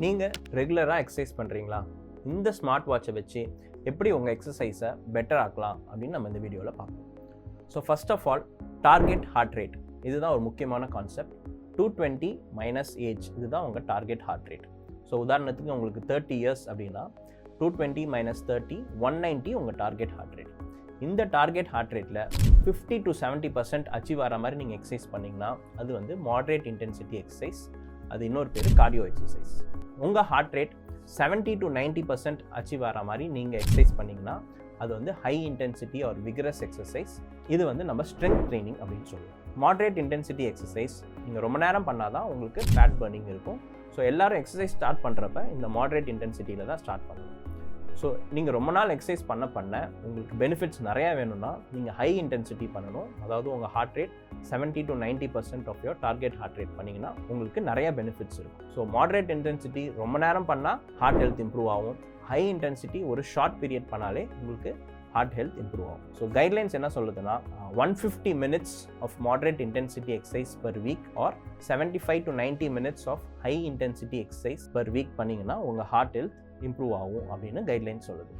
நீங்கள் ரெகுலராக எக்ஸசைஸ் பண்ணுறீங்களா? இந்த ஸ்மார்ட் வாட்சை வச்சு எப்படி உங்கள் எக்ஸசைஸை பெட்டர் ஆக்கலாம் அப்படின்னு நம்ம இந்த வீடியோவில் பார்ப்போம். So first of all target heart rate, இதுதான் ஒரு முக்கியமான கான்செப்ட். 220 மைனஸ் ஏஜ், இதுதான் உங்கள் டார்கெட் ஹார்ட் ரேட். ஸோ உதாரணத்துக்கு உங்களுக்கு 30 இயர்ஸ் அப்படின்னா 220 மைனஸ் 30 190 உங்கள் டார்கெட் ஹார்ட் ரேட். இந்த டார்கெட் ஹார்ட் ரேட்டில் 50 to 70% அச்சீவ் ஆகிற மாதிரி நீங்கள் எக்ஸசைஸ் பண்ணிங்கன்னா அது வந்து மாடரேட் இன்டென்சிட்டி எக்ஸசைஸ். அது இன்னொரு பேர் கார்டியோ எக்ஸசைஸ். உங்கள் ஹார்ட் ரேட் 70 to 90% அச்சீவ் ஆகிற மாதிரி நீங்கள் எக்ஸசைஸ் பண்ணிங்கன்னா அது வந்து high intensity or vigorous exercise. இது வந்து நம்ம ஸ்ட்ரென்த் ட்ரைனிங் அப்படின்னு சொல்லுவோம். மாடரேட் இன்டென்சிட்டி எக்ஸசைஸ் நீங்கள் ரொம்ப நேரம் பண்ணால் தான் உங்களுக்கு ஃபேட் பர்னிங் இருக்கும். ஸோ எல்லோரும் எக்ஸசைஸ் ஸ்டார்ட் பண்ணுறப்ப இந்த மாடரேட் இன்டென்சிட்டியில் தான் ஸ்டார்ட் பண்ணணும். ஸோ நீங்கள் ரொம்ப நாள் எக்ஸசைஸ் பண்ண உங்களுக்கு பெனிஃபிட்ஸ் நிறையா வேணும்னா நீங்கள் ஹை இன்டென்சிட்டி பண்ணணும். அதாவது உங்கள் heart rate 70 to 90% of your target heart rate பண்ணிங்கன்னா உங்களுக்கு நிறைய பெனிஃபிட்ஸ் இருக்கும். ஸோ மாடரேட் இன்டென்சிட்டி ரொம்ப நேரம் பண்ணால் ஹார்ட் ஹெல்த் இம்ப்ரூவ் ஆகும். ஹை இன்டென்சிட்டி ஒரு ஷார்ட் பீரியட் பண்ணாலே உங்களுக்கு ஹார்ட் ஹெல்த் இம்ப்ரூவ் ஆகும். ஸோ கைட்லைன்ஸ் என்ன சொல்லுதுன்னா 150 minutes of moderate intensity exercise per week or 75 to 90 minutes of high intensity exercise per week பண்ணிங்கன்னா உங்கள் ஹார்ட் ஹெல்த் இம்ப்ரூவ் ஆகும் அப்படின்னு கைட்லைன் சொல்லுது.